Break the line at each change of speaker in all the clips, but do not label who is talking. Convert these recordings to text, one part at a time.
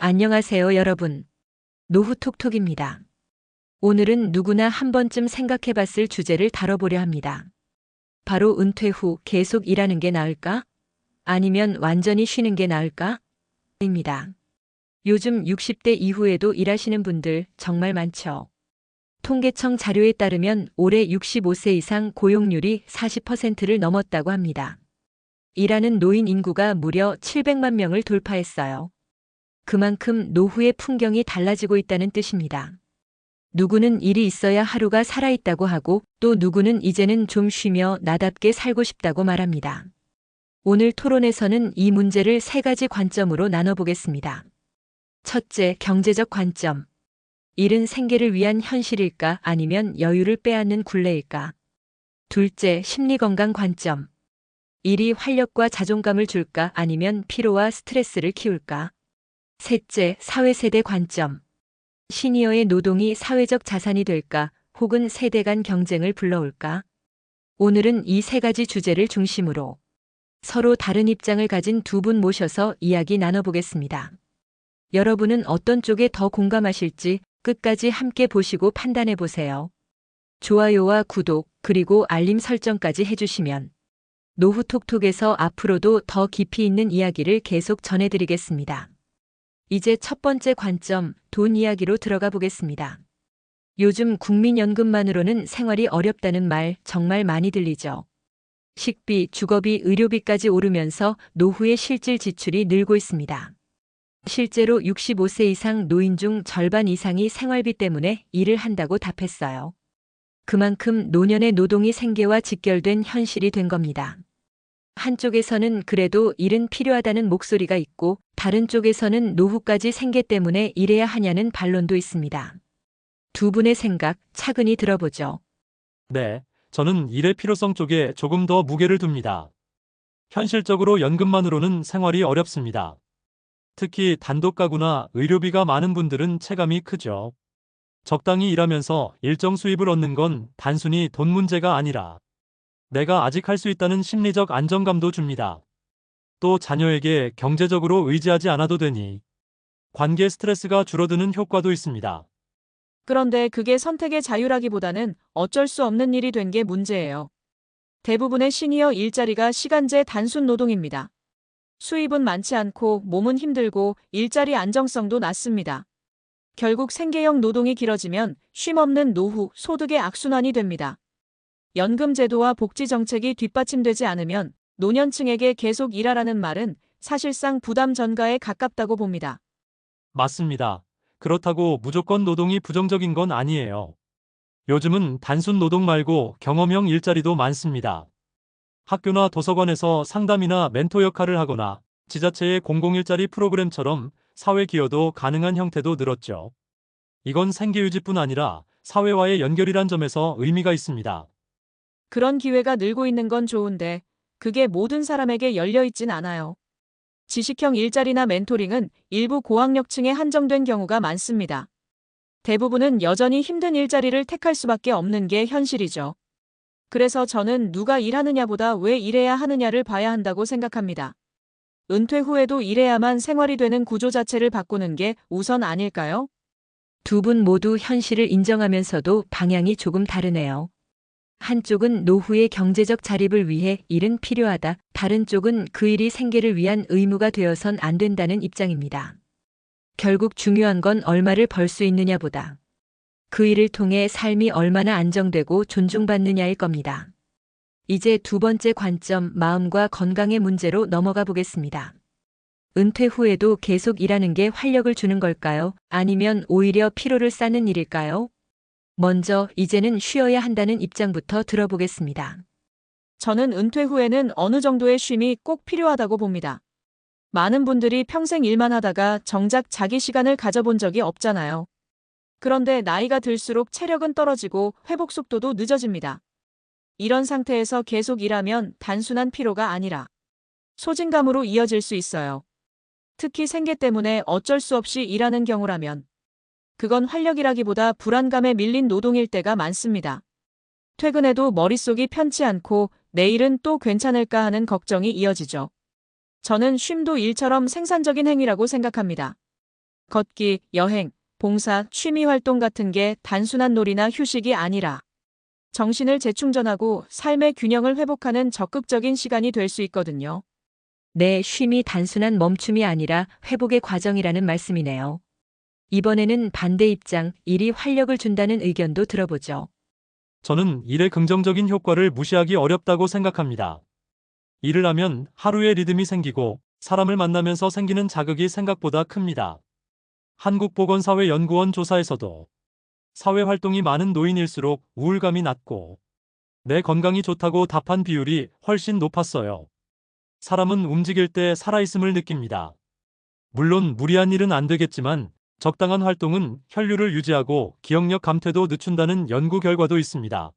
안녕하세요, 여러분. 노후톡톡입니다. 오늘은 누구나 한 번쯤 생각해 봤을 주제를 다뤄보려 합니다. 바로 은퇴 후 계속 일하는 게 나을까? 아니면 완전히 쉬는 게 나을까? 입니다. 요즘 60대 이후에도 일하시는 분들 정말 많죠. 통계청 자료에 따르면 올해 65세 이상 고용률이 40%를 넘었다고 합니다. 일하는 노인 인구가 무려 700만 명을 돌파했어요. 그만큼 노후의 풍경이 달라지고 있다는 뜻입니다. 누구는 일이 있어야 하루가 살아있다고 하고 또 누구는 이제는 좀 쉬며 나답게 살고 싶다고 말합니다. 오늘 토론에서는 이 문제를 세 가지 관점으로 나눠보겠습니다. 첫째, 경제적 관점. 일은 생계를 위한 현실일까 아니면 여유를 빼앗는 굴레일까? 둘째, 심리건강 관점. 일이 활력과 자존감을 줄까 아니면 피로와 스트레스를 키울까? 셋째, 사회세대 관점. 시니어의 노동이 사회적 자산이 될까 혹은 세대 간 경쟁을 불러올까? 오늘은 이 세 가지 주제를 중심으로 서로 다른 입장을 가진 두 분 모셔서 이야기 나눠보겠습니다. 여러분은 어떤 쪽에 더 공감하실지 끝까지 함께 보시고 판단해 보세요. 좋아요와 구독 그리고 알림 설정까지 해주시면 노후톡톡에서 앞으로도 더 깊이 있는 이야기를 계속 전해드리겠습니다. 이제 첫 번째 관점, 돈 이야기로 들어가 보겠습니다. 요즘 국민연금만으로는 생활이 어렵다는 말 정말 많이 들리죠. 식비, 주거비, 의료비까지 오르면서 노후의 실질 지출이 늘고 있습니다. 실제로 65세 이상 노인 중 절반 이상이 생활비 때문에 일을 한다고 답했어요. 그만큼 노년의 노동이 생계와 직결된 현실이 된 겁니다. 한쪽에서는 그래도 일은 필요하다는 목소리가 있고 다른 쪽에서는 노후까지 생계 때문에 일해야 하냐는 반론도 있습니다. 두 분의 생각 차근히 들어보죠.
네, 저는 일의 필요성 쪽에 조금 더 무게를 둡니다. 현실적으로 연금만으로는 생활이 어렵습니다. 특히 단독 가구나 의료비가 많은 분들은 체감이 크죠. 적당히 일하면서 일정 수입을 얻는 건 단순히 돈 문제가 아니라 내가 아직 할 수 있다는 심리적 안정감도 줍니다. 또 자녀에게 경제적으로 의지하지 않아도 되니 관계 스트레스가 줄어드는 효과도 있습니다.
그런데 그게 선택의 자유라기보다는 어쩔 수 없는 일이 된 게 문제예요. 대부분의 시니어 일자리가 시간제 단순 노동입니다. 수입은 많지 않고 몸은 힘들고 일자리 안정성도 낮습니다. 결국 생계형 노동이 길어지면 쉼없는 노후, 소득의 악순환이 됩니다. 연금 제도와 복지 정책이 뒷받침되지 않으면 노년층에게 계속 일하라는 말은 사실상 부담 전가에 가깝다고 봅니다.
맞습니다. 그렇다고 무조건 노동이 부정적인 건 아니에요. 요즘은 단순 노동 말고 경험형 일자리도 많습니다. 학교나 도서관에서 상담이나 멘토 역할을 하거나 지자체의 공공일자리 프로그램처럼 사회 기여도 가능한 형태도 늘었죠. 이건 생계유지뿐 아니라 사회와의 연결이란 점에서 의미가 있습니다.
그런 기회가 늘고 있는 건 좋은데 그게 모든 사람에게 열려 있진 않아요. 지식형 일자리나 멘토링은 일부 고학력층에 한정된 경우가 많습니다. 대부분은 여전히 힘든 일자리를 택할 수밖에 없는 게 현실이죠. 그래서 저는 누가 일하느냐보다 왜 일해야 하느냐를 봐야 한다고 생각합니다. 은퇴 후에도 일해야만 생활이 되는 구조 자체를 바꾸는 게 우선 아닐까요?
두 분 모두 현실을 인정하면서도 방향이 조금 다르네요. 한쪽은 노후의 경제적 자립을 위해 일은 필요하다. 다른 쪽은 그 일이 생계를 위한 의무가 되어선 안 된다는 입장입니다. 결국 중요한 건 얼마를 벌 수 있느냐보다 그 일을 통해 삶이 얼마나 안정되고 존중받느냐일 겁니다. 이제 두 번째 관점, 마음과 건강의 문제로 넘어가 보겠습니다. 은퇴 후에도 계속 일하는 게 활력을 주는 걸까요? 아니면 오히려 피로를 쌓는 일일까요? 먼저 이제는 쉬어야 한다는 입장부터 들어보겠습니다.
저는 은퇴 후에는 어느 정도의 쉼이 꼭 필요하다고 봅니다. 많은 분들이 평생 일만 하다가 정작 자기 시간을 가져본 적이 없잖아요. 그런데 나이가 들수록 체력은 떨어지고 회복 속도도 늦어집니다. 이런 상태에서 계속 일하면 단순한 피로가 아니라 소진감으로 이어질 수 있어요. 특히 생계 때문에 어쩔 수 없이 일하는 경우라면 그건 활력이라기보다 불안감에 밀린 노동일 때가 많습니다. 퇴근해도 머릿속이 편치 않고 내일은 또 괜찮을까 하는 걱정이 이어지죠. 저는 쉼도 일처럼 생산적인 행위라고 생각합니다. 걷기, 여행, 봉사, 취미 활동 같은 게 단순한 놀이나 휴식이 아니라 정신을 재충전하고 삶의 균형을 회복하는 적극적인 시간이 될 수 있거든요.
내 쉼이 단순한 멈춤이 아니라 회복의 과정이라는 말씀이네요. 이번에는 반대 입장, 일이 활력을 준다는 의견도 들어보죠.
저는 일의 긍정적인 효과를 무시하기 어렵다고 생각합니다. 일을 하면 하루의 리듬이 생기고 사람을 만나면서 생기는 자극이 생각보다 큽니다. 한국보건사회연구원 조사에서도 사회활동이 많은 노인일수록 우울감이 낮고 내 건강이 좋다고 답한 비율이 훨씬 높았어요. 사람은 움직일 때 살아있음을 느낍니다. 물론 무리한 일은 안 되겠지만 적당한 활동은 혈류를 유지하고 기억력 감퇴도 늦춘다는 연구 결과도 있습니다.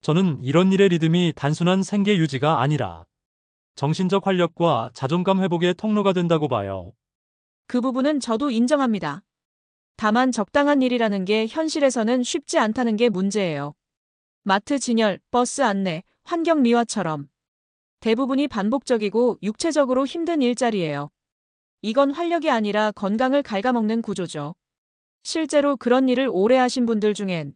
저는 이런 일의 리듬이 단순한 생계 유지가 아니라 정신적 활력과 자존감 회복의 통로가 된다고 봐요.
그 부분은 저도 인정합니다. 다만 적당한 일이라는 게 현실에서는 쉽지 않다는 게 문제예요. 마트 진열, 버스 안내, 환경 미화처럼 대부분이 반복적이고 육체적으로 힘든 일자리예요. 이건 활력이 아니라 건강을 갉아먹는 구조죠. 실제로 그런 일을 오래 하신 분들 중엔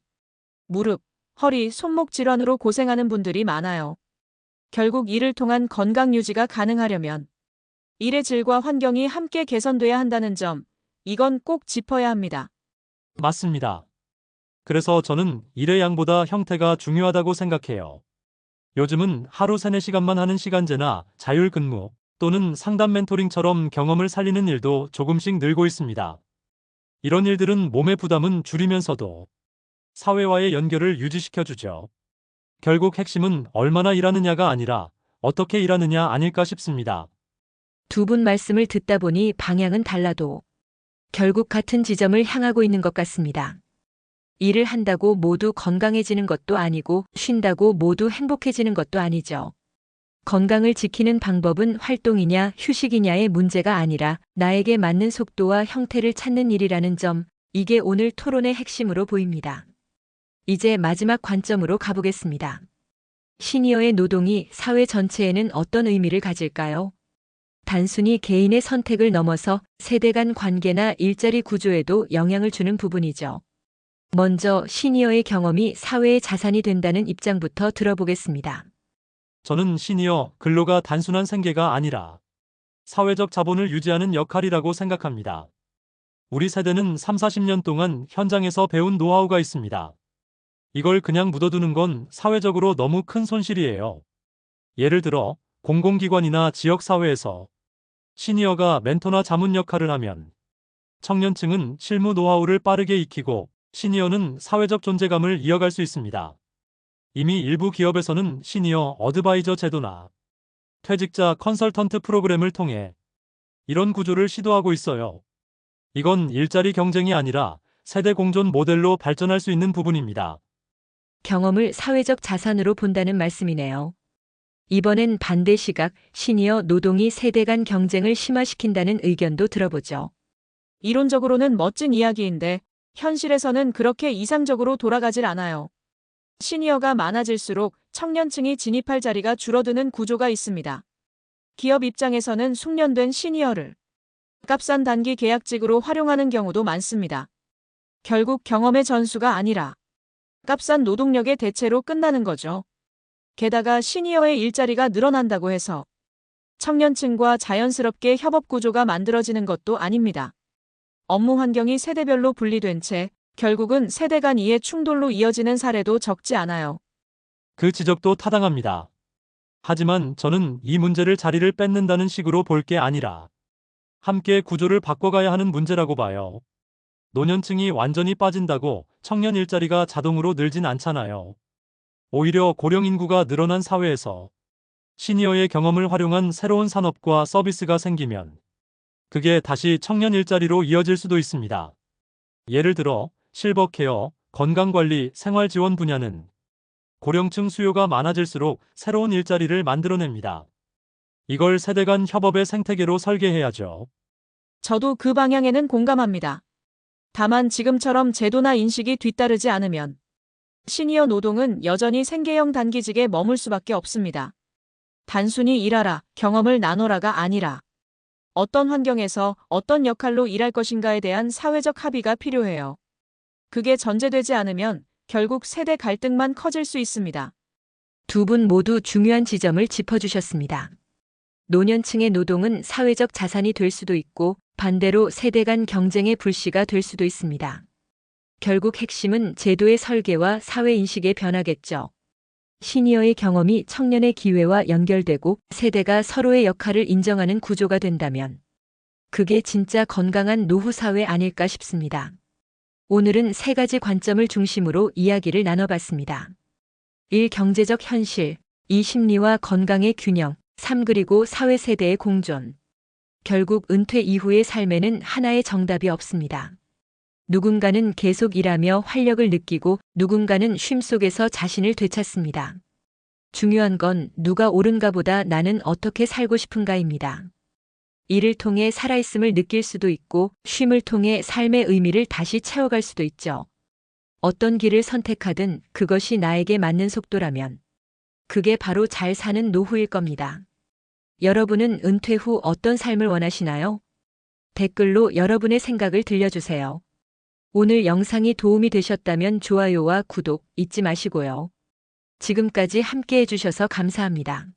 무릎, 허리, 손목 질환으로 고생하는 분들이 많아요. 결국 이를 통한 건강 유지가 가능하려면 일의 질과 환경이 함께 개선돼야 한다는 점, 이건 꼭 짚어야 합니다.
맞습니다. 그래서 저는 일의 양보다 형태가 중요하다고 생각해요. 요즘은 하루 3, 4시간만 하는 시간제나 자율 근무 또는 상담 멘토링처럼 경험을 살리는 일도 조금씩 늘고 있습니다. 이런 일들은 몸의 부담은 줄이면서도 사회와의 연결을 유지시켜주죠. 결국 핵심은 얼마나 일하느냐가 아니라 어떻게 일하느냐 아닐까 싶습니다.
두 분 말씀을 듣다 보니 방향은 달라도 결국 같은 지점을 향하고 있는 것 같습니다. 일을 한다고 모두 건강해지는 것도 아니고 쉰다고 모두 행복해지는 것도 아니죠. 건강을 지키는 방법은 활동이냐 휴식이냐의 문제가 아니라 나에게 맞는 속도와 형태를 찾는 일이라는 점, 이게 오늘 토론의 핵심으로 보입니다. 이제 마지막 관점으로 가보겠습니다. 시니어의 노동이 사회 전체에는 어떤 의미를 가질까요? 단순히 개인의 선택을 넘어서 세대 간 관계나 일자리 구조에도 영향을 주는 부분이죠. 먼저 시니어의 경험이 사회의 자산이 된다는 입장부터 들어보겠습니다.
저는 시니어 근로가 단순한 생계가 아니라 사회적 자본을 유지하는 역할이라고 생각합니다. 우리 세대는 3, 40년 동안 현장에서 배운 노하우가 있습니다. 이걸 그냥 묻어두는 건 사회적으로 너무 큰 손실이에요. 예를 들어 공공기관이나 지역사회에서 시니어가 멘토나 자문 역할을 하면 청년층은 실무 노하우를 빠르게 익히고 시니어는 사회적 존재감을 이어갈 수 있습니다. 이미 일부 기업에서는 시니어 어드바이저 제도나 퇴직자 컨설턴트 프로그램을 통해 이런 구조를 시도하고 있어요. 이건 일자리 경쟁이 아니라 세대 공존 모델로 발전할 수 있는 부분입니다.
경험을 사회적 자산으로 본다는 말씀이네요. 이번엔 반대 시각, 시니어 노동이 세대 간 경쟁을 심화시킨다는 의견도 들어보죠.
이론적으로는 멋진 이야기인데 현실에서는 그렇게 이상적으로 돌아가질 않아요. 시니어가 많아질수록 청년층이 진입할 자리가 줄어드는 구조가 있습니다. 기업 입장에서는 숙련된 시니어를 값싼 단기 계약직으로 활용하는 경우도 많습니다. 결국 경험의 전수가 아니라 값싼 노동력의 대체로 끝나는 거죠. 게다가 시니어의 일자리가 늘어난다고 해서 청년층과 자연스럽게 협업 구조가 만들어지는 것도 아닙니다. 업무 환경이 세대별로 분리된 채 결국은 세대 간 이해 충돌로 이어지는 사례도 적지 않아요.
그 지적도 타당합니다. 하지만 저는 이 문제를 자리를 뺏는다는 식으로 볼 게 아니라 함께 구조를 바꿔가야 하는 문제라고 봐요. 노년층이 완전히 빠진다고 청년 일자리가 자동으로 늘진 않잖아요. 오히려 고령 인구가 늘어난 사회에서 시니어의 경험을 활용한 새로운 산업과 서비스가 생기면 그게 다시 청년 일자리로 이어질 수도 있습니다. 예를 들어 실버케어, 건강관리, 생활지원 분야는 고령층 수요가 많아질수록 새로운 일자리를 만들어냅니다. 이걸 세대 간 협업의 생태계로 설계해야죠.
저도 그 방향에는 공감합니다. 다만 지금처럼 제도나 인식이 뒤따르지 않으면 시니어 노동은 여전히 생계형 단기직에 머물 수밖에 없습니다. 단순히 일하라, 경험을 나눠라가 아니라 어떤 환경에서 어떤 역할로 일할 것인가에 대한 사회적 합의가 필요해요. 그게 전제되지 않으면 결국 세대 갈등만 커질 수 있습니다.
두 분 모두 중요한 지점을 짚어주셨습니다. 노년층의 노동은 사회적 자산이 될 수도 있고 반대로 세대 간 경쟁의 불씨가 될 수도 있습니다. 결국 핵심은 제도의 설계와 사회 인식의 변화겠죠. 시니어의 경험이 청년의 기회와 연결되고 세대가 서로의 역할을 인정하는 구조가 된다면 그게 진짜 건강한 노후 사회 아닐까 싶습니다. 오늘은 세 가지 관점을 중심으로 이야기를 나눠봤습니다. 1. 경제적 현실, 2. 심리와 건강의 균형, 3. 그리고 사회 세대의 공존. 결국 은퇴 이후의 삶에는 하나의 정답이 없습니다. 누군가는 계속 일하며 활력을 느끼고 누군가는 쉼 속에서 자신을 되찾습니다. 중요한 건 누가 옳은가 보다 나는 어떻게 살고 싶은가입니다. 일을 통해 살아있음을 느낄 수도 있고 쉼을 통해 삶의 의미를 다시 채워갈 수도 있죠. 어떤 길을 선택하든 그것이 나에게 맞는 속도라면 그게 바로 잘 사는 노후일 겁니다. 여러분은 은퇴 후 어떤 삶을 원하시나요? 댓글로 여러분의 생각을 들려주세요. 오늘 영상이 도움이 되셨다면 좋아요와 구독 잊지 마시고요. 지금까지 함께 해주셔서 감사합니다.